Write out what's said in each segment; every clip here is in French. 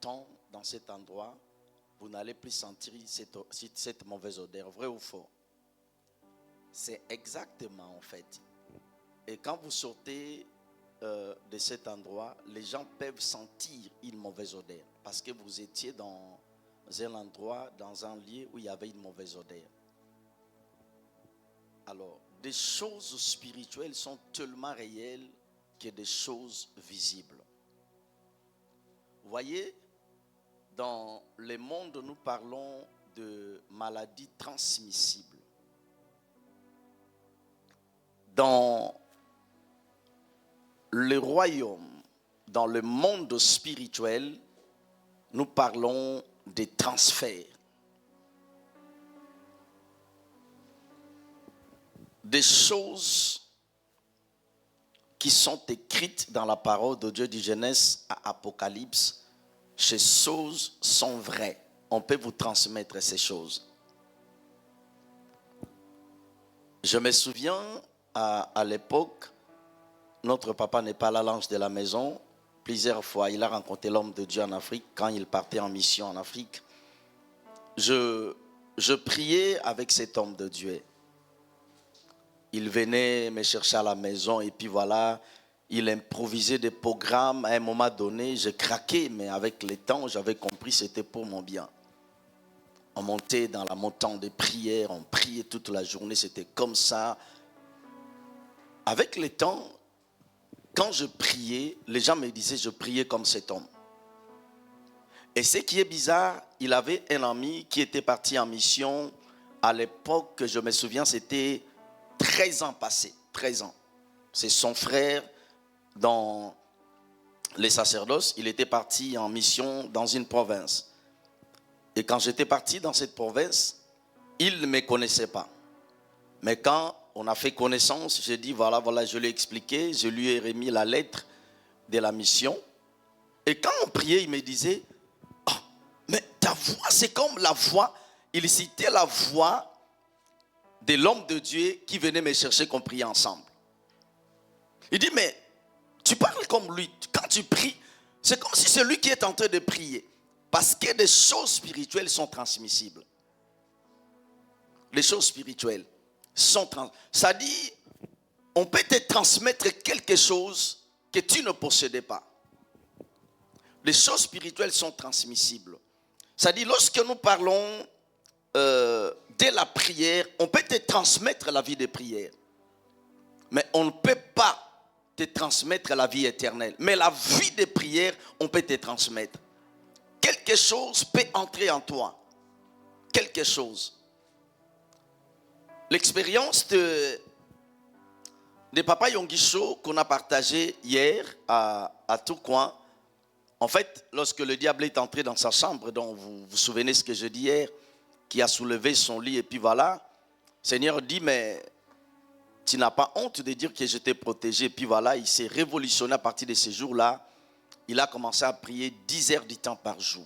longtemps dans cet endroit, vous n'allez plus sentir cette mauvaise odeur. Vrai ou faux? C'est exactement en fait. Et quand vous sortez de cet endroit, les gens peuvent sentir une mauvaise odeur. Parce que vous étiez dans un endroit, dans un lieu où il y avait une mauvaise odeur. Alors, des choses spirituelles sont tellement réelles que des choses visibles. Vous voyez, dans le monde, nous parlons de maladies transmissibles. Dans le royaume, dans le monde spirituel, nous parlons des transferts. Des choses qui sont écrites dans la parole de Dieu du Genèse à Apocalypse, ces choses sont vraies. On peut vous transmettre ces choses. Je me souviens à l'époque, notre papa n'est pas là, l'ange de la maison. Plusieurs fois, il a rencontré l'homme de Dieu en Afrique quand il partait en mission en Afrique. Je priais avec cet homme de Dieu. Il venait me chercher à la maison et puis voilà, il improvisait des programmes. À un moment donné, j'ai craqué, mais avec le temps, j'avais compris que c'était pour mon bien. On montait dans la montagne de prière, on priait toute la journée, c'était comme ça. Avec le temps, quand je priais, les gens me disaient je priais comme cet homme. Et ce qui est bizarre, il avait un ami qui était parti en mission. À l'époque, je me souviens, c'était 13 ans passés, 13 ans. C'est son frère dans les sacerdoces. Il était parti en mission dans une province. Et quand j'étais parti dans cette province, il ne me connaissait pas. Mais quand on a fait connaissance, j'ai dit voilà, je lui ai expliqué, je lui ai remis la lettre de la mission. Et quand on priait, il me disait oh, mais ta voix, c'est comme la voix. Il citait la voix de l'homme de Dieu qui venait me chercher, qu'on priait ensemble. Il dit mais tu parles comme lui. Quand tu pries, c'est comme si c'est lui qui est en train de prier. Parce que des choses spirituelles sont transmissibles. Les choses spirituelles sont transmissibles. Ça dit, on peut te transmettre quelque chose que tu ne possédais pas. Les choses spirituelles sont transmissibles. Ça dit, lorsque nous parlons de la prière, on peut te transmettre la vie de prière. Mais on ne peut pas te transmettre la vie éternelle. Mais la vie de prière, on peut te transmettre. Quelque chose peut entrer en toi. Quelque chose. L'expérience de Papa Yonguisho qu'on a partagé hier à Tourcoing. En fait, lorsque le diable est entré dans sa chambre, dont vous vous souvenez ce que je dis hier, qui a soulevé son lit et puis voilà, le Seigneur dit mais tu n'as pas honte de dire que je t'ai protégé. Et puis voilà, il s'est révolutionné à partir de ce jour-là. Il a commencé à prier 10 heures du temps par jour.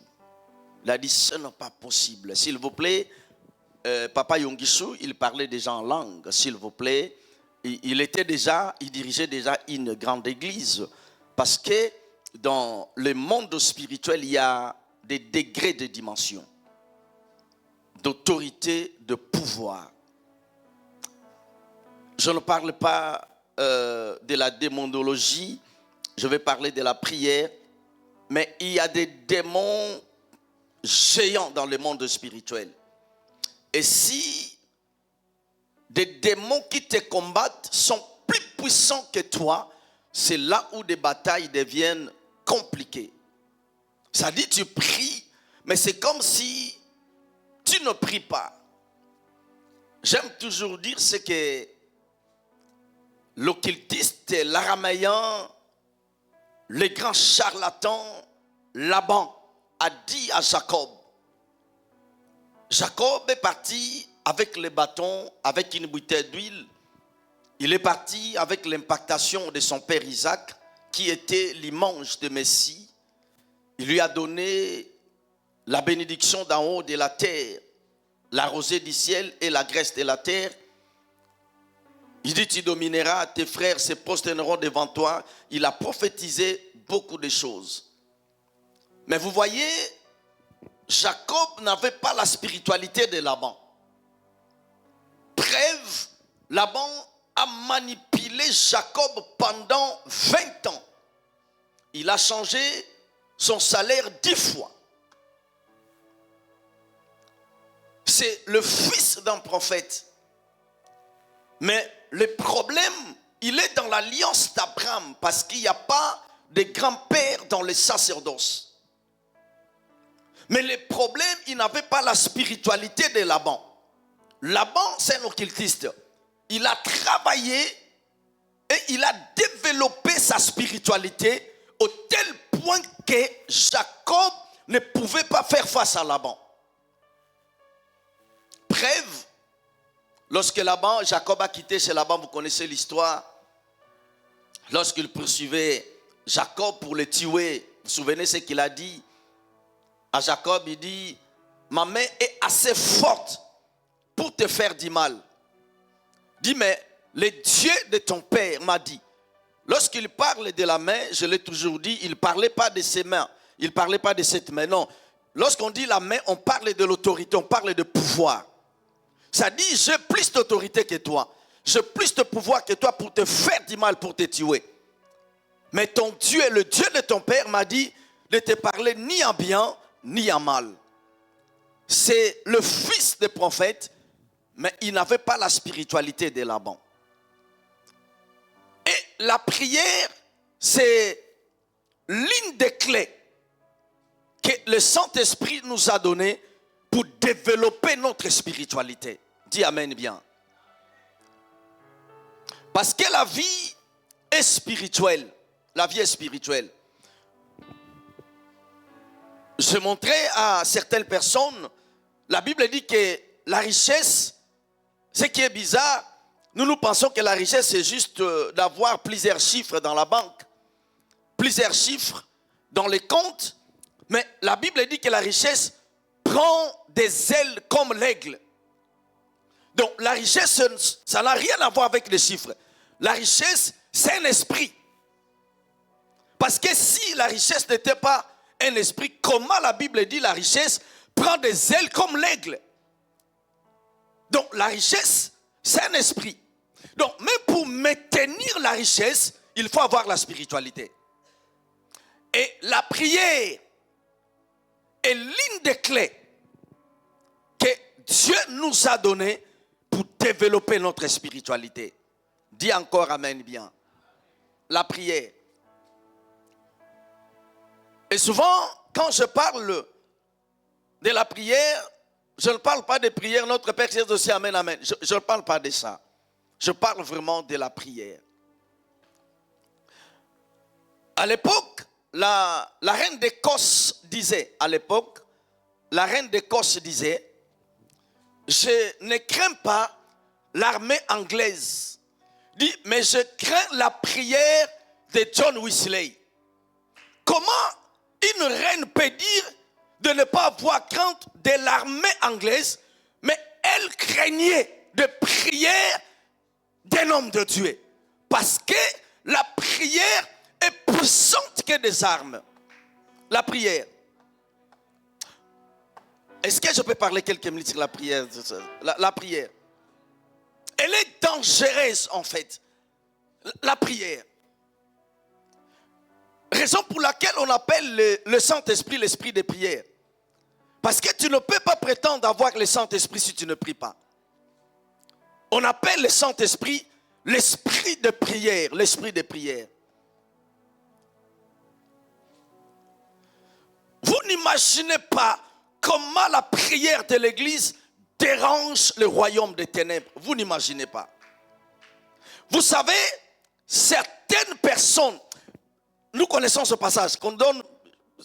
Il a dit, ce n'est pas possible. S'il vous plaît, Papa Yonguisho, il parlait déjà en langue. S'il vous plaît, il dirigeait déjà une grande église. Parce que dans le monde spirituel, il y a des degrés de dimension, d'autorité, de pouvoir. Je ne parle pas de la démonologie. Je vais parler de la prière, mais il y a des démons géants dans le monde spirituel. Et si des démons qui te combattent sont plus puissants que toi, c'est là où des batailles deviennent compliquées. Ça dit tu pries, mais c'est comme si tu ne pries pas. J'aime toujours dire ce que l'occultiste, l'araméen, le grand charlatan Laban a dit à Jacob. Jacob est parti avec le bâton, avec une bouteille d'huile. Il est parti avec l'impactation de son père Isaac, qui était l'image de Messie. Il lui a donné la bénédiction d'en haut de la terre, la rosée du ciel et la graisse de la terre. Il dit, tu domineras, tes frères se prosterneront devant toi. Il a prophétisé beaucoup de choses. Mais vous voyez, Jacob n'avait pas la spiritualité de Laban. Preuve, Laban a manipulé Jacob pendant 20 ans. Il a changé son salaire 10 fois. C'est le fils d'un prophète. Mais le problème, il est dans l'alliance d'Abraham, parce qu'il n'y a pas de grand-père dans le sacerdoce. Mais le problème, il n'avait pas la spiritualité de Laban. Laban, c'est un occultiste. Il a travaillé et il a développé sa spiritualité au tel point que Jacob ne pouvait pas faire face à Laban. Preuve, lorsque Jacob a quitté chez Laban, vous connaissez l'histoire, lorsqu'il poursuivait Jacob pour le tuer, vous vous souvenez ce qu'il a dit à Jacob? Il dit, ma main est assez forte pour te faire du mal. Dit, mais le Dieu de ton père m'a dit. Lorsqu'il parle de la main, je l'ai toujours dit, il ne parlait pas de ses mains. Il ne parlait pas de cette main, non. Lorsqu'on dit la main, on parle de l'autorité, on parle de pouvoir. Ça dit, j'ai plus d'autorité que toi. J'ai plus de pouvoir que toi pour te faire du mal, pour te tuer. Mais ton Dieu, le Dieu de ton père, m'a dit de te parler ni en bien, ni en mal. C'est le fils des prophètes, mais il n'avait pas la spiritualité de Laban. Et la prière, c'est l'une des clés que le Saint-Esprit nous a données pour développer notre spiritualité. Dis amen bien. Parce que la vie est spirituelle. La vie est spirituelle. Je montrais à certaines personnes, la Bible dit que la richesse, ce qui est bizarre, nous pensons que la richesse c'est juste d'avoir plusieurs chiffres dans la banque, plusieurs chiffres dans les comptes, mais la Bible dit que la richesse prend des ailes comme l'aigle. Donc la richesse, ça n'a rien à voir avec les chiffres. La richesse, c'est un esprit. Parce que si la richesse n'était pas un esprit, comment la Bible dit la richesse prend des ailes comme l'aigle? Donc la richesse, c'est un esprit. Donc même pour maintenir la richesse, il faut avoir la spiritualité. Et la prière est l'une des clés que Dieu nous a données pour développer notre spiritualité. Dis encore amen bien. La prière. Et souvent, quand je parle de la prière, je ne parle pas de prière, notre Père c'est aussi amen, amen. Je ne parle pas de ça. Je parle vraiment de la prière. À l'époque, la reine d'Écosse disait, je ne crains pas l'armée anglaise. Dit, mais je crains la prière de John Wesley. Comment une reine peut dire de ne pas avoir crainte de l'armée anglaise, mais elle craignait de prière d'un homme de Dieu? Parce que la prière est puissante que des armes. La prière. Est-ce que je peux parler quelques minutes sur la prière? La prière. Elle est dangereuse en fait. La prière. Raison pour laquelle on appelle le Saint-Esprit l'esprit de prière. Parce que tu ne peux pas prétendre avoir le Saint-Esprit si tu ne pries pas. On appelle le Saint-Esprit l'esprit de prière. L'esprit de prière. Vous n'imaginez pas comment la prière de l'Église dérange le royaume des ténèbres. Vous n'imaginez pas. Vous savez, certaines personnes, nous connaissons ce passage qu'on donne,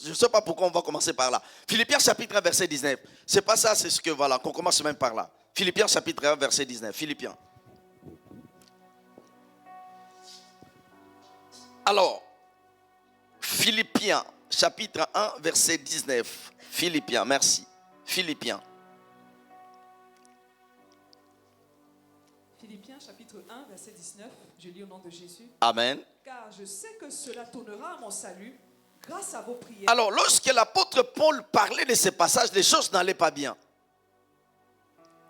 je ne sais pas pourquoi on va commencer par là. Philippiens chapitre 1 verset 19. C'est pas ça, c'est ce que voilà, qu'on commence même par là. Philippiens chapitre 1 verset 19. Philippiens. Alors, Philippiens chapitre 1 verset 19. Philippiens, merci. Philippiens. Philippiens chapitre 1 verset 19. Je lis au nom de Jésus. Amen. Car je sais que cela tournera à mon salut grâce à vos prières. Alors, lorsque l'apôtre Paul parlait de ces passages, les choses n'allaient pas bien.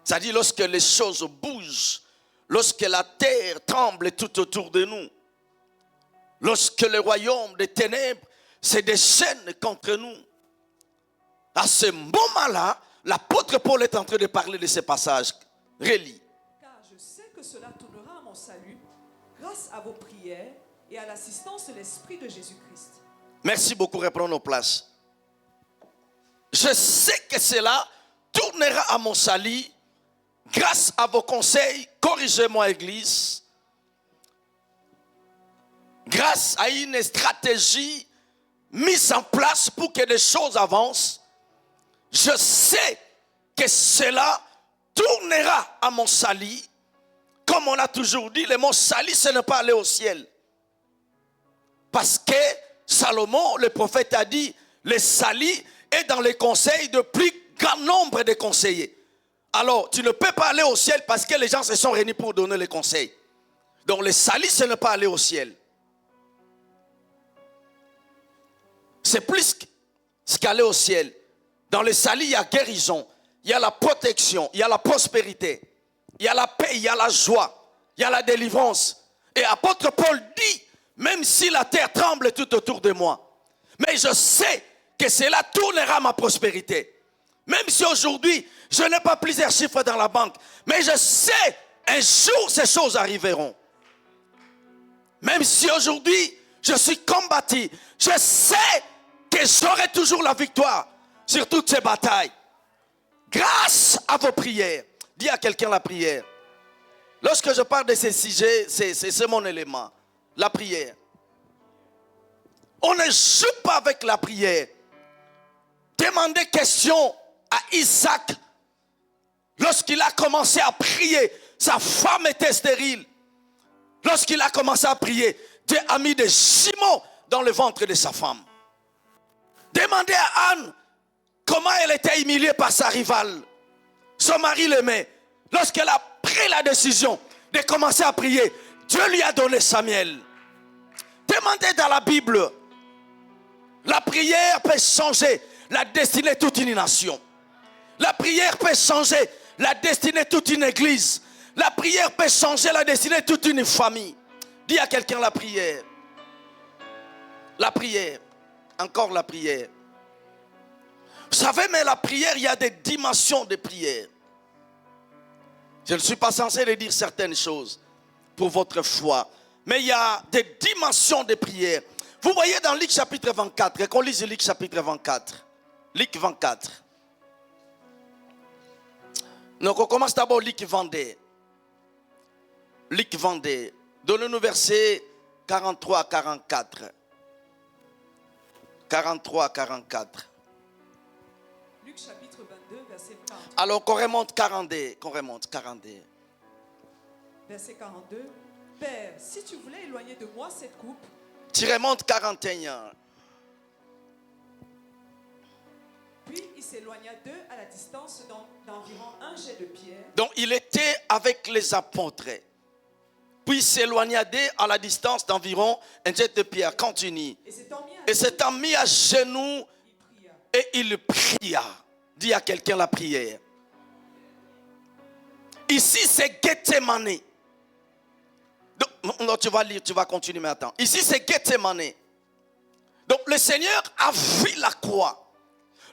C'est-à-dire lorsque les choses bougent, lorsque la terre tremble tout autour de nous, lorsque le royaume des ténèbres se déchaîne contre nous. À ce moment-là, l'apôtre Paul est en train de parler de ces passages. Relis. Car je sais que cela tournera à mon salut grâce à vos prières et à l'assistance de l'Esprit de Jésus-Christ. Merci beaucoup, reprenons nos places. Je sais que cela tournera à mon salut grâce à vos conseils. Corrigez-moi, Église. Grâce à une stratégie mise en place pour que les choses avancent. Je sais que cela tournera à mon salut. Comme on a toujours dit, le mot salut, ce n'est pas aller au ciel. Parce que Salomon, le prophète, a dit, le salut est dans les conseils de plus grand nombre de conseillers. Alors, tu ne peux pas aller au ciel parce que les gens se sont réunis pour donner les conseils. Donc, le salut, ce n'est pas aller au ciel. C'est plus qu'aller au ciel. Dans le salut, il y a guérison, il y a la protection, il y a la prospérité, il y a la paix, il y a la joie, il y a la délivrance. Et apôtre Paul dit, même si la terre tremble tout autour de moi, mais je sais que cela tournera ma prospérité. Même si aujourd'hui, je n'ai pas plusieurs chiffres dans la banque, mais je sais, un jour, ces choses arriveront. Même si aujourd'hui, je suis combattu, je sais que j'aurai toujours la victoire sur toutes ces batailles. Grâce à vos prières. Dis à quelqu'un la prière. Lorsque je parle de ces sujets, c'est mon élément. La prière. On ne joue pas avec la prière. Demandez question à Isaac. Lorsqu'il a commencé à prier, sa femme était stérile. Lorsqu'il a commencé à prier, Dieu a mis des jumeaux dans le ventre de sa femme. Demandez à Anne comment elle était humiliée par sa rivale. Son mari l'aimait. Lorsqu'elle a pris la décision de commencer à prier, Dieu lui a donné Samuel. Demandez dans la Bible. La prière peut changer la destinée de toute une nation. La prière peut changer la destinée de toute une église. La prière peut changer la destinée de toute une famille. Dis à quelqu'un la prière. La prière. Encore la prière. Vous savez, mais la prière, il y a des dimensions de prière. Je ne suis pas censé de dire certaines choses pour votre foi. Mais il y a des dimensions de prière. Vous voyez dans Luc chapitre 24, qu'on lise Luc chapitre 24. Luc 24. Donc on commence d'abord Luc 22. Luc 22. Donnez-nous versets 43 à 44. 43 à 44. Luc chapitre 22, verset 40. Alors qu'on remonte 42. Qu'on remonte 42. Verset 42. Père, si tu voulais éloigner de moi cette coupe. Tu remontes 41. Puis il s'éloigna d'eux à la distance d'environ un jet de pierre. Donc il était avec les apôtres. Puis il s'éloigna d'eux à la distance d'environ un jet de pierre. Continue. Et s'étant mis à genoux, et il pria. Dis à quelqu'un la prière. Ici c'est Gethsemane. Non, tu vas lire, tu vas continuer maintenant. Ici c'est Gethsemane. Donc le Seigneur a vu la croix.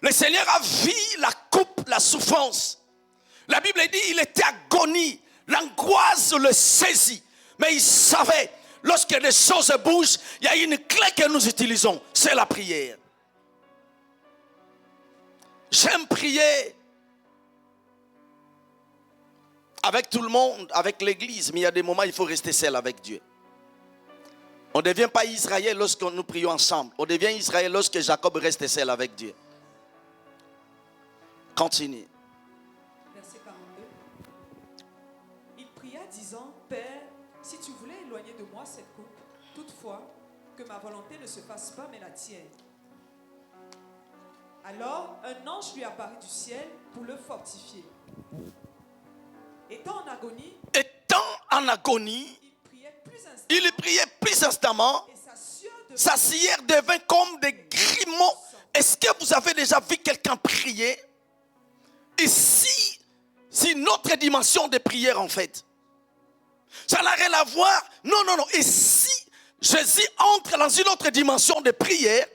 Le Seigneur a vu la coupe, la souffrance. La Bible dit il était agonie. L'angoisse le saisit. Mais il savait, lorsque les choses bougent, il y a une clé que nous utilisons. C'est la prière. J'aime prier avec tout le monde, avec l'église. Mais il y a des moments où il faut rester seul avec Dieu. On ne devient pas Israël lorsque nous prions ensemble. On devient Israël lorsque Jacob reste seul avec Dieu. Continue. Verset 42. Il pria disant, Père, si tu voulais éloigner de moi cette coupe, toutefois, que ma volonté ne se fasse pas, mais la tienne. Alors, un ange lui apparut du ciel pour le fortifier. Étant en agonie, il priait plus instamment, et Sa scière devint comme des grimauds. Est-ce que vous avez déjà vu quelqu'un prier? Ici, c'est une autre dimension de prière en fait. Ça n'a rien à voir. Non. Ici, Jésus entre dans une autre dimension de prière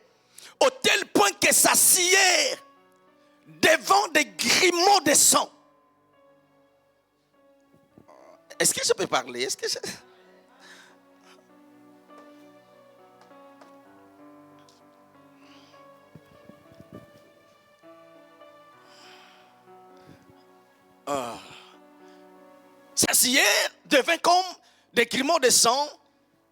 au tel point que sa scière devant des grimauds de sang. Est-ce que je peux parler? Sa scière devint comme des grimauds de sang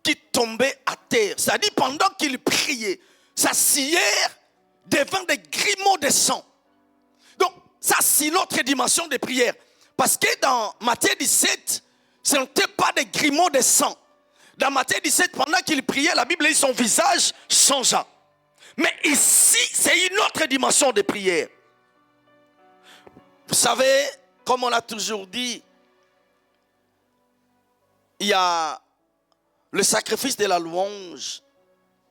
qui tombaient à terre. C'est-à-dire pendant qu'il priait, sa scière devint des grimauds de sang. Donc, ça c'est notre dimension de prière. Parce que dans Matthieu 17, ce n'était pas des grimauds de sang. Dans Matthieu 17, pendant qu'il priait, la Bible dit son visage changea. Mais ici, c'est une autre dimension de prière. Vous savez, comme on a toujours dit, il y a le sacrifice de la louange,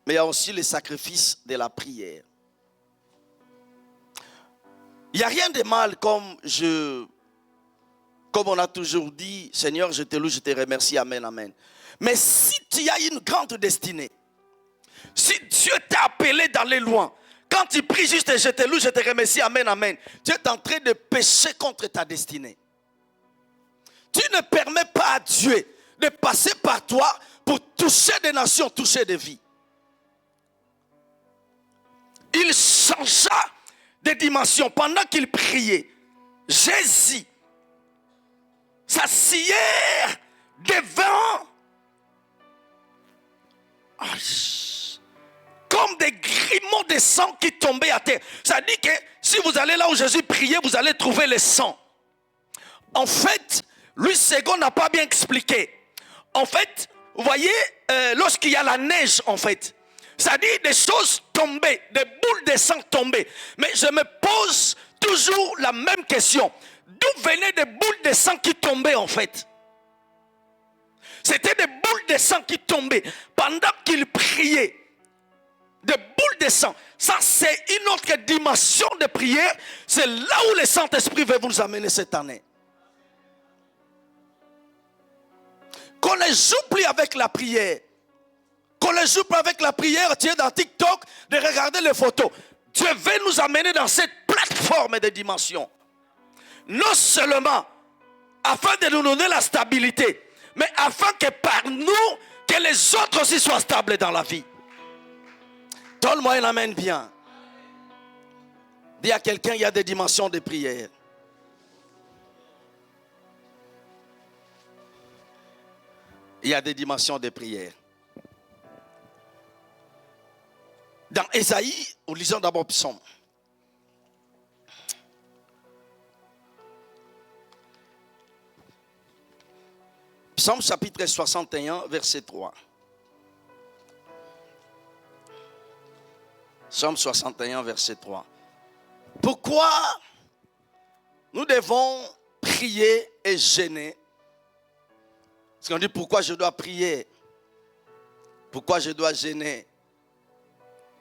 mais il y a aussi le sacrifice de la prière. Il n'y a rien de mal comme on a toujours dit, Seigneur, je te loue, je te remercie, amen, amen. Mais si tu as une grande destinée, si Dieu t'a appelé d'aller loin, quand tu pries juste je te loue, je te remercie, amen, amen, tu es en train de pécher contre ta destinée. Tu ne permets pas à Dieu de passer par toi pour toucher des nations, toucher des vies. Il changea de dimension pendant qu'il priait. Jésus, sa scière devant comme des grimauds de sang qui tombaient à terre. Ça dit que si vous allez là où Jésus priait, vous allez trouver le sang. En fait, Louis II n'a pas bien expliqué. En fait, vous voyez, lorsqu'il y a la neige, en fait, ça dit des choses tombées, des boules de sang tombées. Mais je me pose toujours la même question. D'où venaient des boules de sang qui tombaient, en fait? C'était des boules de sang qui tombaient pendant qu'il priait. Des boules de sang. Ça, c'est une autre dimension de prière. C'est là où le Saint-Esprit veut vous amener cette année. Qu'on ne joue plus avec la prière. Qu'on ne joue plus avec la prière. Tu es dans TikTok, de regarder les photos. Dieu veut nous amener dans cette plateforme de dimension. Non seulement afin de nous donner la stabilité, mais afin que par nous, que les autres aussi soient stables dans la vie. Donne-moi un amen bien. Dis à quelqu'un, il y a des dimensions de prière. Il y a des dimensions de prière. Dans Ésaïe, nous lisons d'abord Psaume. Psaume chapitre 61, verset 3. Psaume 61, verset 3. Pourquoi nous devons prier et jeûner? Parce qu'on dit pourquoi je dois prier? Pourquoi je dois jeûner?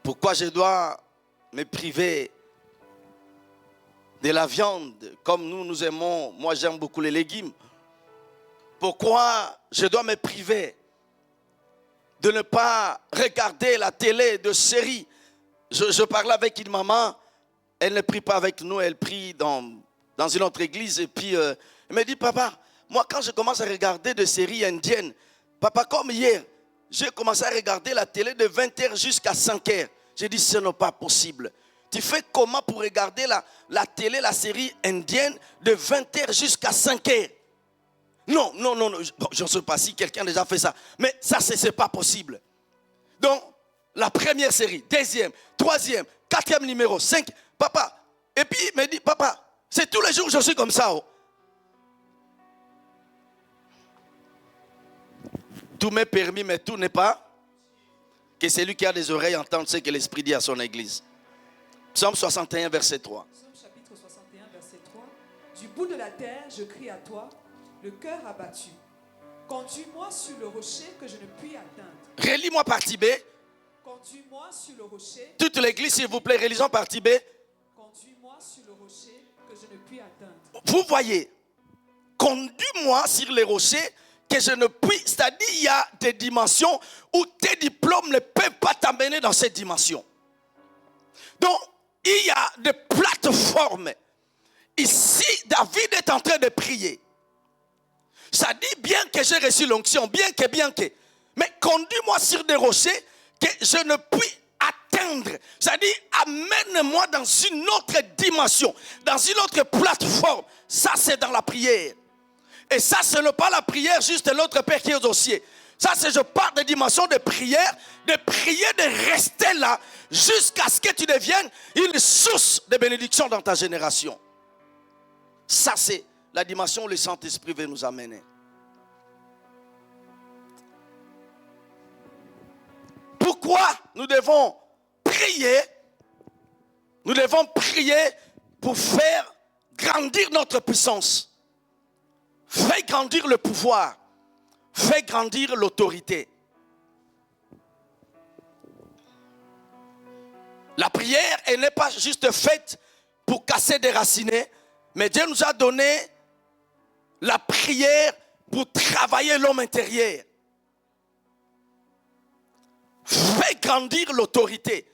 Pourquoi je dois me priver de la viande comme nous aimons? Moi j'aime beaucoup les légumes. Pourquoi je dois me priver de ne pas regarder la télé, de séries? Je parlais avec une maman, elle ne prie pas avec nous, elle prie dans une autre église. Et puis elle me dit, papa, moi quand je commence à regarder des séries indiennes, papa, comme hier, j'ai commencé à regarder la télé de 20h jusqu'à 5h. J'ai dit, ce n'est pas possible. Tu fais comment pour regarder la télé, la série indienne de 20h jusqu'à 5h? Non, je ne sais pas si quelqu'un a déjà fait ça. Mais ça, ce n'est pas possible. Donc, la première série, deuxième, troisième, quatrième numéro, 5. Papa, et puis il me dit, papa, c'est tous les jours que je suis comme ça. Oh. Tout m'est permis, mais tout n'est pas. Que celui qui a des oreilles entende ce que l'Esprit dit à son église. Psaume 61, verset 3. Psaume chapitre 61, verset 3. Du bout de la terre, je crie à toi, le cœur abattu. Conduis-moi sur le rocher que je ne puis atteindre. Relis-moi partie B. Conduis-moi sur le rocher. Toute l'église, s'il vous plaît, religion partie B. Conduis-moi sur le rocher que je ne puis atteindre. Vous voyez, conduis-moi sur les rochers que je ne puis. C'est-à-dire, il y a des dimensions où tes diplômes ne peuvent pas t'amener dans cette dimension. Donc, il y a des plateformes. Ici, David est en train de prier. Ça dit bien que j'ai reçu l'onction, bien que. Mais conduis-moi sur des rochers que je ne puis atteindre. Ça dit, amène-moi dans une autre dimension, dans une autre plateforme. Ça, c'est dans la prière. Et ça, ce n'est pas la prière juste de l'autre Père qui est aux cieux. Ça, c'est je parle de dimension de prière, de prier, de rester là, jusqu'à ce que tu deviennes une source de bénédiction dans ta génération. Ça, c'est la dimension où le Saint-Esprit veut nous amener. Pourquoi nous devons prier? Nous devons prier pour faire grandir notre puissance, faire grandir le pouvoir, faire grandir l'autorité. La prière, elle n'est pas juste faite pour casser des racines, mais Dieu nous a donné la prière pour travailler l'homme intérieur. Fais grandir l'autorité.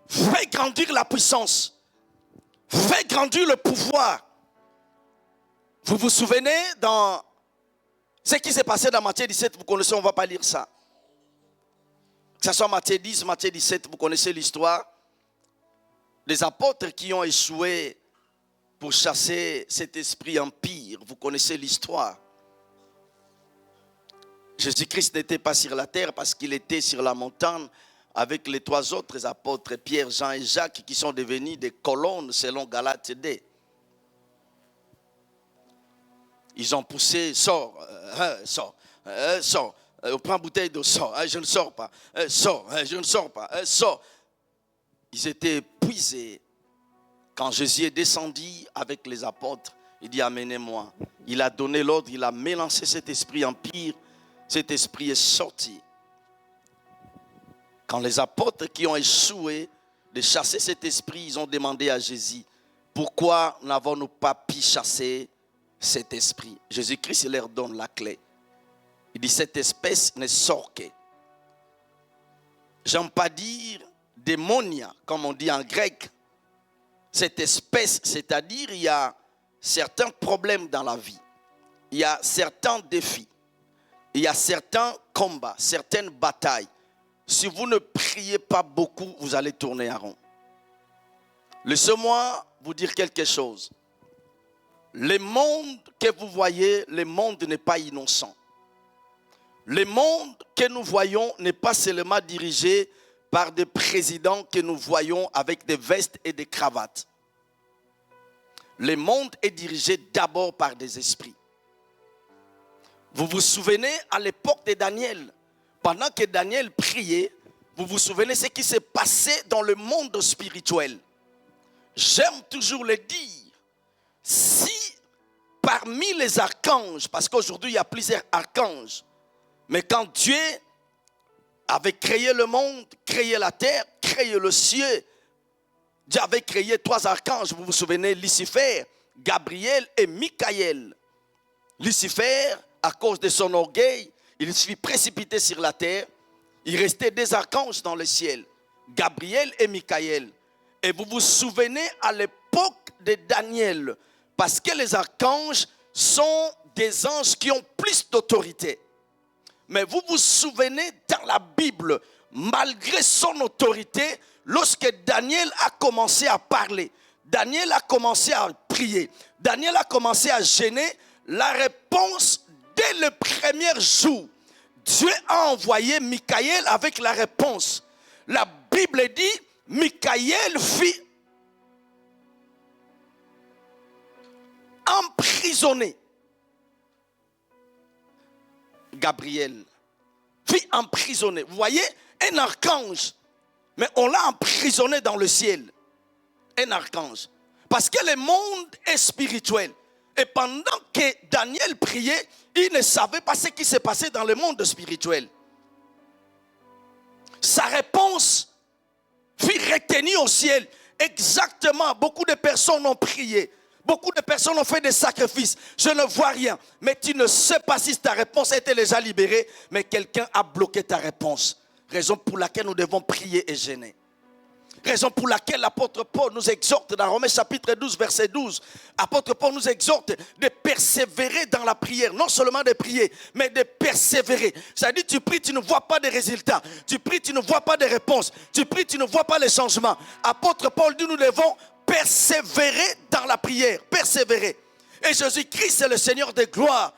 Fais grandir la puissance. Fais grandir le pouvoir. Vous vous souvenez dans ce qui s'est passé dans Matthieu 17, vous connaissez, on ne va pas lire ça. Que ce soit Matthieu 10, Matthieu 17, vous connaissez l'histoire des apôtres qui ont échoué pour chasser cet esprit impur. Vous connaissez l'histoire. Jésus-Christ n'était pas sur la terre parce qu'il était sur la montagne avec les trois autres apôtres, Pierre, Jean et Jacques, qui sont devenus des colonnes selon Galates 2. Ils ont poussé, sors, prends bouteille d'eau, sors, je ne sors pas, sors, je ne sors pas, sors. Ils étaient épuisés. Quand Jésus est descendu avec les apôtres, il dit amenez-moi. Il a donné l'ordre, il a mélangé cet esprit empire. Cet esprit est sorti. Quand les apôtres qui ont échoué de chasser cet esprit, ils ont demandé à Jésus, pourquoi n'avons-nous pas pu chasser cet esprit? Jésus-Christ leur donne la clé. Il dit, cette espèce ne sort que. J'aime pas dire démonia, comme on dit en grec. Cette espèce, c'est-à-dire il y a certains problèmes dans la vie. Il y a certains défis. Il y a certains combats, certaines batailles. Si vous ne priez pas beaucoup, vous allez tourner en rond. Laissez-moi vous dire quelque chose. Le monde que vous voyez, le monde n'est pas innocent. Le monde que nous voyons n'est pas seulement dirigé par des présidents que nous voyons avec des vestes et des cravates. Le monde est dirigé d'abord par des esprits. Vous vous souvenez à l'époque de Daniel, pendant que Daniel priait, vous vous souvenez ce qui s'est passé dans le monde spirituel. J'aime toujours le dire, si parmi les archanges, parce qu'aujourd'hui il y a plusieurs archanges, mais quand Dieu avait créé le monde, créé la terre, créé le ciel, Dieu avait créé trois archanges, vous vous souvenez, Lucifer, Gabriel et Michael. Lucifer, à cause de son orgueil, il se fit précipiter sur la terre. Il restait des archanges dans le ciel, Gabriel et Michael. Et vous vous souvenez à l'époque de Daniel, parce que les archanges sont des anges qui ont plus d'autorité. Mais vous vous souvenez dans la Bible, malgré son autorité, lorsque Daniel a commencé à parler, Daniel a commencé à prier, Daniel a commencé à jeûner, la réponse dès le premier jour, Dieu a envoyé Michael avec la réponse. La Bible dit, Michael fit emprisonner Gabriel. Fit emprisonner. Vous voyez, un archange, mais on l'a emprisonné dans le ciel. Un archange. Parce que le monde est spirituel. Et pendant que Daniel priait, il ne savait pas ce qui s'est passé dans le monde spirituel. sa réponse fut retenue au ciel. Exactement, beaucoup de personnes ont prié. Beaucoup de personnes ont fait des sacrifices. Je ne vois rien. Mais tu ne sais pas si ta réponse a été déjà libérée. Mais quelqu'un a bloqué ta réponse. Raison pour laquelle nous devons prier et jeûner. Raison pour laquelle l'apôtre Paul nous exhorte dans Romains chapitre 12, verset 12. L'apôtre Paul nous exhorte de persévérer dans la prière. Non seulement de prier, mais de persévérer. C'est-à-dire tu pries, tu ne vois pas de résultats. Tu pries, tu ne vois pas de réponses. Tu pries, tu ne vois pas les changements. Apôtre Paul dit nous devons persévérer dans la prière. Persévérer. Et Jésus-Christ est le Seigneur de gloire.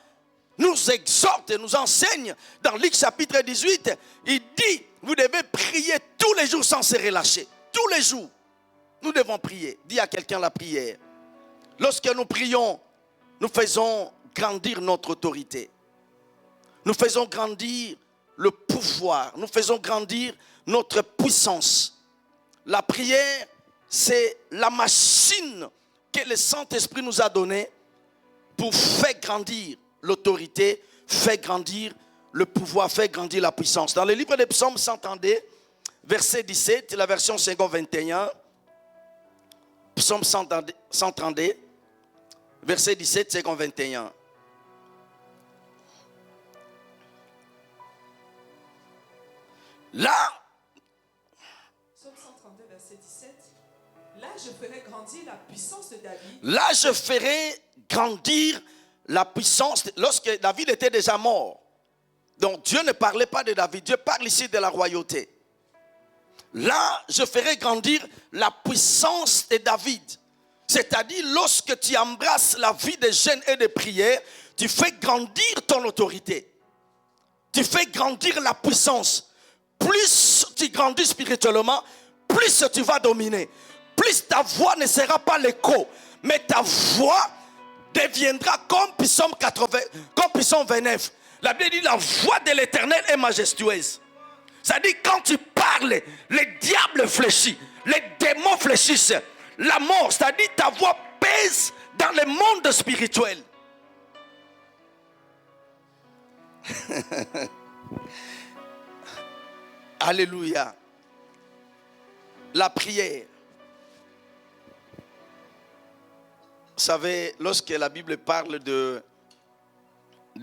Nous exhorte et nous enseigne dans Luc chapitre 18. Il dit, vous devez prier tous les jours sans se relâcher. Tous les jours, nous devons prier. Dis à quelqu'un la prière. Lorsque nous prions, nous faisons grandir notre autorité. Nous faisons grandir le pouvoir. Nous faisons grandir notre puissance. La prière, c'est la machine que le Saint-Esprit nous a donnée pour faire grandir l'autorité, faire grandir le pouvoir, faire grandir la puissance. Dans le livre des Psaumes 132, verset 17, la version 521, Psaume 132, verset 17, 521. Là, Psaume 132, verset 17. Là, je ferai grandir la puissance de David. Là, je ferai grandir la puissance. Lorsque David était déjà mort. Donc, Dieu ne parlait pas de David. Dieu parle ici de la royauté. Là, je ferai grandir la puissance de David. C'est-à-dire, lorsque tu embrasses la vie de jeûne et de prière, tu fais grandir ton autorité. Tu fais grandir la puissance. Plus tu grandis spirituellement, plus tu vas dominer. Plus ta voix ne sera pas l'écho, mais ta voix deviendra comme Psaume 80, comme Psaume 29. La Bible dit la voix de l'Éternel est majestueuse. C'est-à-dire quand tu parles, les diables fléchissent, les démons fléchissent. La mort, c'est-à-dire ta voix pèse dans le monde spirituel. Alléluia. La prière. Vous savez, lorsque la Bible parle de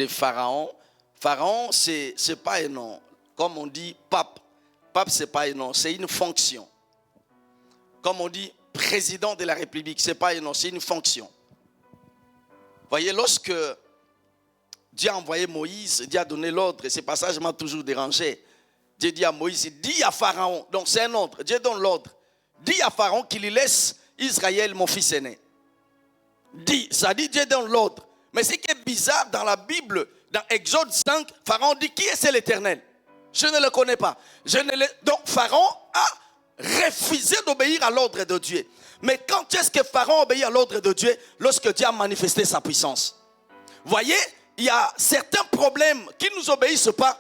Pharaon, Pharaon, c'est pas un nom. Comme on dit pape. Pape, c'est pas un nom, c'est une fonction. Comme on dit président de la République, c'est pas un nom, c'est une fonction. Vous voyez, lorsque Dieu a envoyé Moïse, Dieu a donné l'ordre, et ce passage m'a toujours dérangé. Dieu dit à Moïse, dis à Pharaon, donc c'est un ordre, Dieu donne l'ordre. Dis à Pharaon qu'il y laisse Israël, mon fils aîné. Dis, ça dit Dieu donne l'ordre. Mais ce qui est bizarre dans la Bible, dans Exode 5, Pharaon dit, qui est l'Éternel? Je ne le connais pas. Donc Pharaon a refusé d'obéir à l'ordre de Dieu. Mais quand est-ce que Pharaon obéit à l'ordre de Dieu? Lorsque Dieu a manifesté sa puissance. Vous voyez, il y a certains problèmes qui ne nous obéissent pas.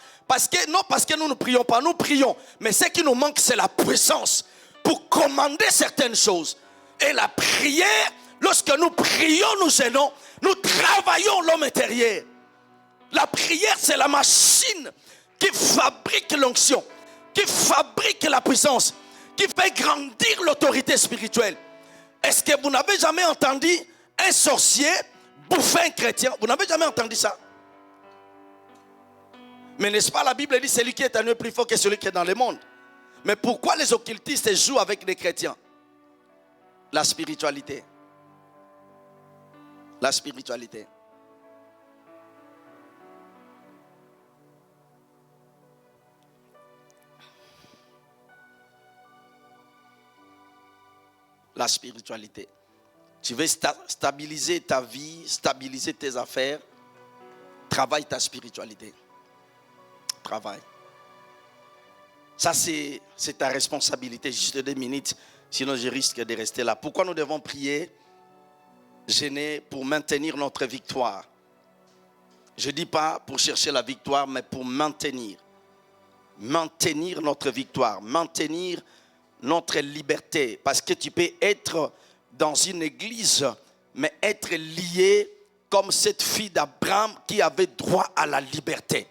Non parce que nous ne prions pas, nous prions. Mais ce qui nous manque, c'est la puissance pour commander certaines choses. Et la prière, lorsque nous prions, nous gênons, nous travaillons l'homme intérieur. La prière, c'est la machine qui fabrique l'onction, qui fabrique la puissance, qui fait grandir l'autorité spirituelle. Est-ce que vous n'avez jamais entendu un sorcier bouffer un chrétien? Vous n'avez jamais entendu ça? Mais n'est-ce pas, la Bible dit celui qui est en eux plus fort que celui qui est dans le monde. Mais pourquoi les occultistes jouent avec les chrétiens? La spiritualité. La spiritualité. La spiritualité. Tu veux stabiliser ta vie, stabiliser tes affaires, travaille ta spiritualité. Travaille. Ça, c'est ta responsabilité. Juste 2 minutes, sinon je risque de rester là. Pourquoi nous devons prier, jeûner pour maintenir notre victoire? Je ne dis pas pour chercher la victoire, mais pour maintenir. Maintenir notre victoire, maintenir notre liberté. Parce que tu peux être dans une église, mais être lié comme cette fille d'Abraham qui avait droit à la liberté.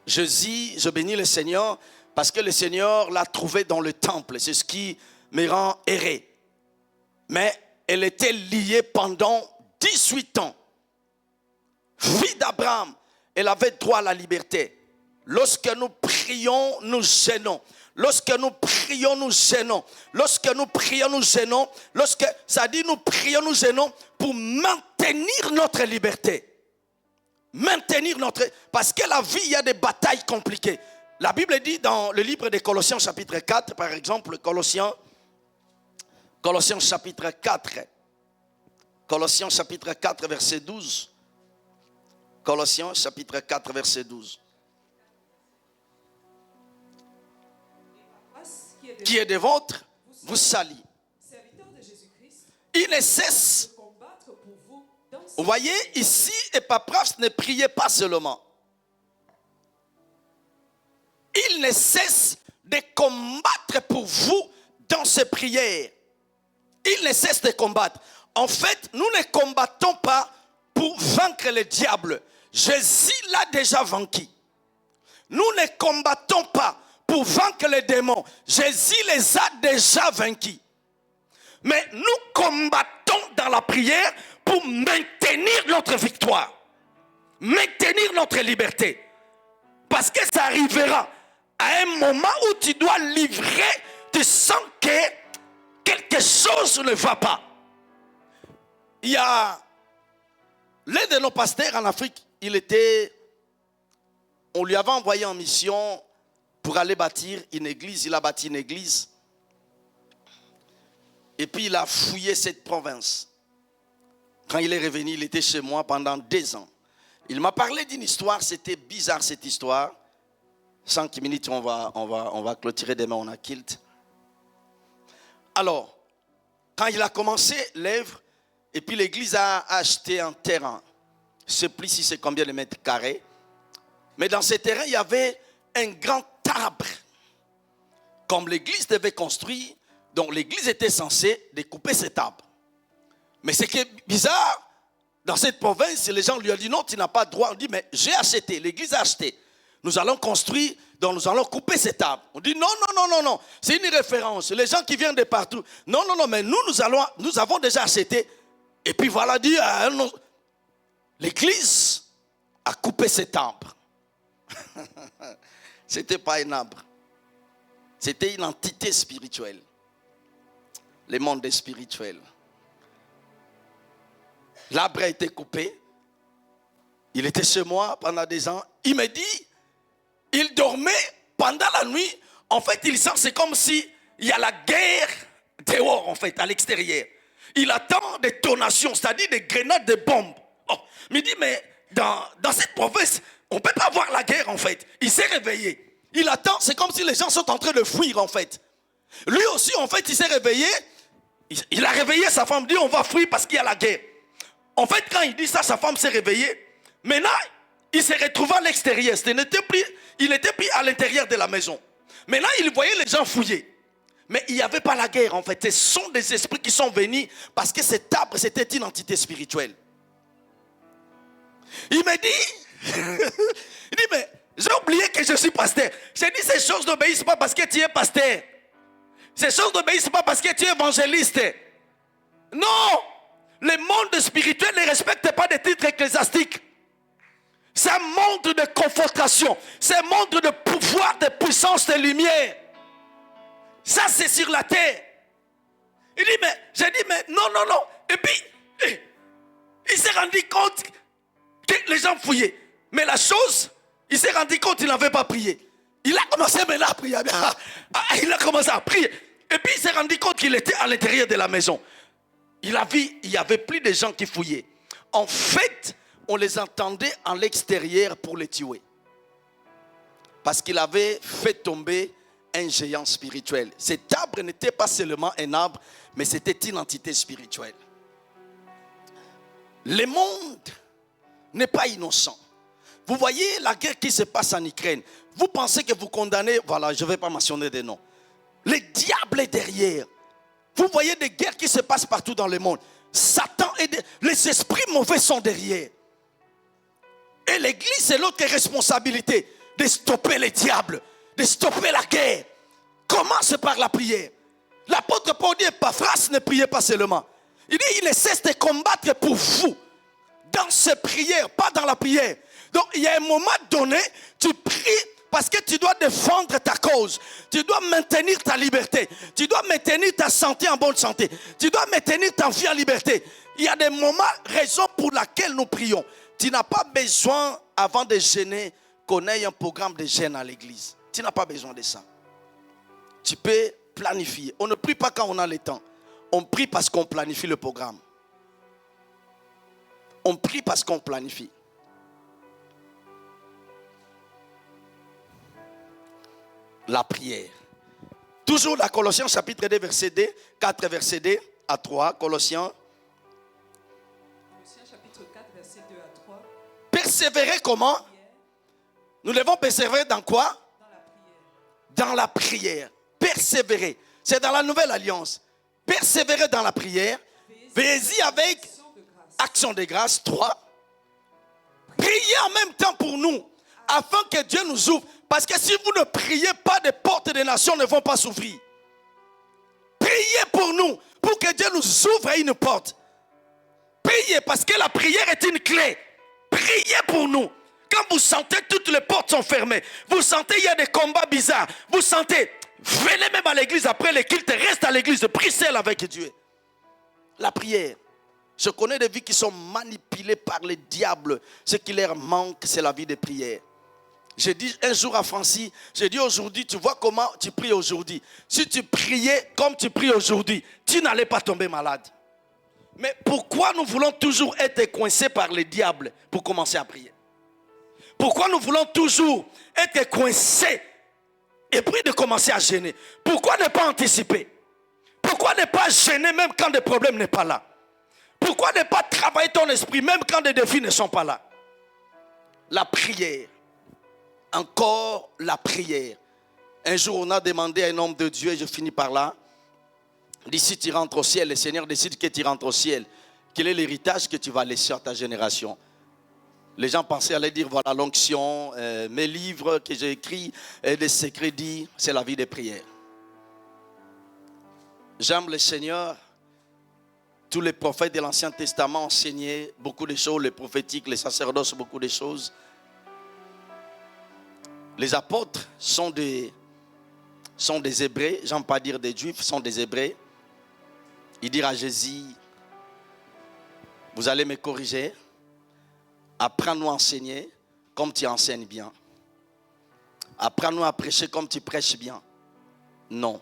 Je bénis le Seigneur Parce que le Seigneur l'a trouvée dans le temple. C'est ce qui me rend erré. Mais elle était liée pendant 18 ans. Fille d'Abraham, elle avait droit à la liberté. Lorsque nous prions, nous gênons. Lorsque nous prions, nous gênons. Lorsque nous prions, nous gênons. Ça dit nous prions, nous gênons pour maintenir notre liberté. Parce que la vie, il y a des batailles compliquées. La Bible dit dans le livre de Colossiens chapitre 4, par exemple, Colossiens chapitre 4. Colossiens chapitre 4, verset 12. Colossiens chapitre 4, verset 12. Qui est des vôtres, vous salit. Il ne cesse. Vous voyez, ici, Epapras ne priait pas seulement. Il ne cesse de combattre pour vous dans ses prières. Il ne cesse de combattre. En fait, nous ne combattons pas pour vaincre le diable. Jésus l'a déjà vaincu. Nous ne combattons pas pour vaincre les démons. Jésus les a déjà vaincus. Mais nous combattons dans la prière pour maintenir notre victoire. Maintenir notre liberté. Parce que ça arrivera à un moment où tu dois livrer, tu sens que quelque chose ne va pas. Il y a l'un de nos pasteurs en Afrique, on lui avait envoyé en mission pour aller bâtir une église. Il a bâti une église. Et puis il a fouillé cette province. Quand il est revenu, il était chez moi pendant 2 ans. Il m'a parlé d'une histoire, c'était bizarre cette histoire. 5 minutes, on va clôturer demain, on a kilt. Alors, quand il a commencé l'œuvre, et puis l'église a acheté un terrain. Je ne sais plus si c'est combien de mètres carrés. Mais dans ce terrain, il y avait un grand arbre. Comme l'église devait construire, donc l'église était censée découper cet arbre. Mais ce qui est bizarre, dans cette province, les gens lui ont dit non, tu n'as pas le droit. On dit mais j'ai acheté, l'église a acheté. Nous allons construire, donc nous allons couper cet arbre. On dit non, c'est une référence. Les gens qui viennent de partout. Non, mais nous avons déjà acheté. Et puis voilà, dit l'église a coupé cet arbre. C'était pas un arbre. C'était une entité spirituelle. Le monde est spirituel. L'arbre a été coupé. Il était chez moi pendant 2 ans. Il me dit, il dormait pendant la nuit. En fait, il sent, c'est comme si il y a la guerre dehors, en fait, à l'extérieur. Il attend des tonations, c'est-à-dire des grenades, des bombes. Oh, il me dit, mais dans cette province, on ne peut pas voir la guerre, en fait. Il s'est réveillé. Il attend, c'est comme si les gens sont en train de fuir, en fait. Lui aussi, en fait, il s'est réveillé. Il a réveillé sa femme, dit, on va fuir parce qu'il y a la guerre. En fait, quand il dit ça, sa femme s'est réveillée. Maintenant, il s'est retrouvé à l'extérieur. Il n'était plus à l'intérieur de la maison. Maintenant, il voyait les gens fouiller. Mais il n'y avait pas la guerre, en fait. Ce sont des esprits qui sont venus parce que cet arbre, c'était une entité spirituelle. Il me dit, mais j'ai oublié que je suis pasteur. J'ai dit, ces choses n'obéissent pas parce que tu es pasteur. Ces choses n'obéissent pas parce que tu es évangéliste. Non! Le monde spirituel ne respecte pas des titres ecclésiastiques. C'est un monde de confrontation. C'est un monde de pouvoir, de puissance, de lumière. Ça, c'est sur la terre. J'ai dit, mais non. Et puis, il s'est rendu compte que les gens fouillaient. Mais la chose, il s'est rendu compte qu'il n'avait pas prié. Il a commencé maintenant à prier. Il a commencé à prier. Et puis, il s'est rendu compte qu'il était à l'intérieur de la maison. Il a vu, il n'y avait plus de gens qui fouillaient. En fait, on les entendait en l'extérieur pour les tuer. Parce qu'il avait fait tomber un géant spirituel. Cet arbre n'était pas seulement un arbre, mais c'était une entité spirituelle. Le monde n'est pas innocent. Vous voyez la guerre qui se passe en Ukraine. Vous pensez que vous condamnez, voilà, je ne vais pas mentionner des noms. Le diable est derrière. Vous voyez des guerres qui se passent partout dans le monde. Satan et les esprits mauvais sont derrière. Et l'église, c'est l'autre responsabilité de stopper les diables, de stopper la guerre, commence par la prière. L'apôtre Paul dit, Epaphras, ne priez pas seulement. Il dit, il ne cesse de combattre pour vous. Dans ces prières, pas dans la prière. Donc, il y a un moment donné, tu pries parce que tu dois défendre ta cause. Tu dois maintenir ta liberté. Tu dois maintenir ta santé en bonne santé. Tu dois maintenir ta vie en liberté. Il y a des moments, raison pour laquelle nous prions. Tu n'as pas besoin, avant de jeûner, qu'on ait un programme de jeûne à l'église. Tu n'as pas besoin de ça. Tu peux planifier. On ne prie pas quand on a le temps. On prie parce qu'on planifie le programme. On prie parce qu'on planifie. La prière. Toujours la Colossiens chapitre 2 verset 2, 4 verset 2 à 3. Colossiens chapitre 4 verset 2 à 3. Persévérer comment? Nous devons persévérer dans quoi? Dans la prière. Persévérer. C'est dans la nouvelle alliance. Persévérer dans la prière. Veillez-y avec action de grâce. 3. Priez en même temps pour nous, afin que Dieu nous ouvre. Parce que si vous ne priez pas, des portes des nations ne vont pas s'ouvrir. Priez pour nous, pour que Dieu nous ouvre une porte. Priez, parce que la prière est une clé. Priez pour nous. Quand vous sentez toutes les portes sont fermées, vous sentez il y a des combats bizarres, vous sentez, venez même à l'église après les cultes, reste à l'église, prie seul avec Dieu. La prière. Je connais des vies qui sont manipulées par le diable. Ce qui leur manque, c'est la vie de prière. J'ai dit un jour à Francis, j'ai dit aujourd'hui, tu vois comment tu pries aujourd'hui. Si tu priais comme tu pries aujourd'hui, tu n'allais pas tomber malade. Mais pourquoi nous voulons toujours être coincés par le diable pour commencer à prier? Pourquoi nous voulons toujours être coincés et puis de commencer à gêner? Pourquoi ne pas anticiper? Pourquoi ne pas gêner même quand des problèmes n'est pas là? Pourquoi ne pas travailler ton esprit même quand des défis ne sont pas là? La prière. Encore la prière. Un jour, on a demandé à un homme de Dieu, et je finis par là. D'ici tu rentres au ciel, le Seigneur décide que tu rentres au ciel. Quel est l'héritage que tu vas laisser à ta génération? Les gens pensaient aller dire, voilà l'onction, mes livres que j'ai écrits, et les secrets dits, c'est la vie de prière. J'aime le Seigneur. Tous les prophètes de l'Ancien Testament enseignaient beaucoup de choses, les prophétiques, les sacerdoces, beaucoup de choses. Les apôtres sont des Hébreux, j'aime pas dire des Juifs, sont des Hébreux. Ils dirent à Jésus, vous allez me corriger, apprends-nous à enseigner comme tu enseignes bien. Apprends-nous à prêcher comme tu prêches bien. Non,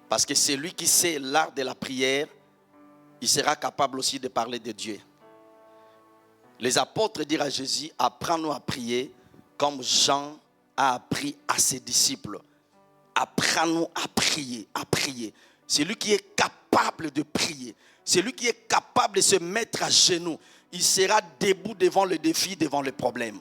parce que c'est lui qui sait l'art de la prière, il sera capable aussi de parler de Dieu. Les apôtres dirent à Jésus, apprends-nous à prier comme Jean a appris à ses disciples. Apprends-nous à prier, à prier. C'est lui qui est capable de prier. C'est lui qui est capable de se mettre à genoux. Il sera debout devant le défi, devant le problème.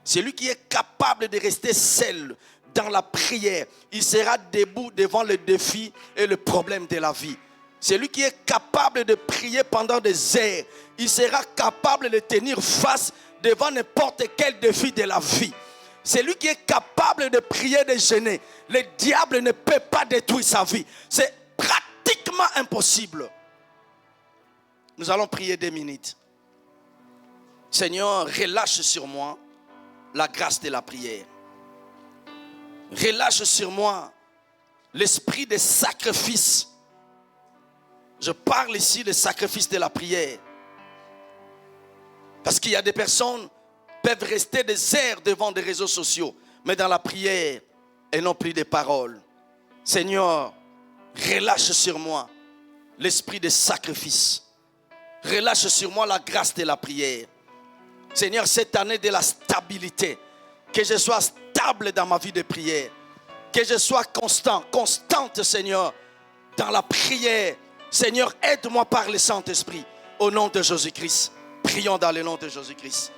C'est lui qui est capable de rester seul dans la prière. Il sera debout devant le défi et le problème de la vie. C'est lui qui est capable de prier pendant des heures. Il sera capable de tenir face devant n'importe quel défi de la vie. C'est lui qui est capable de prier, de jeûner. Le diable ne peut pas détruire sa vie. C'est pratiquement impossible. Nous allons prier 2 minutes. Seigneur, relâche sur moi la grâce de la prière. Relâche sur moi l'esprit de sacrifice. Je parle ici de sacrifice de la prière. Parce qu'il y a des personnes peuvent rester des heures devant des réseaux sociaux, mais dans la prière, elles n'ont plus de paroles. Seigneur, relâche sur moi l'esprit de sacrifice. Relâche sur moi la grâce de la prière. Seigneur, cette année de la stabilité, que je sois stable dans ma vie de prière, que je sois constante, Seigneur, dans la prière. Seigneur, aide-moi par le Saint-Esprit, au nom de Jésus-Christ. Prions dans le nom de Jésus-Christ.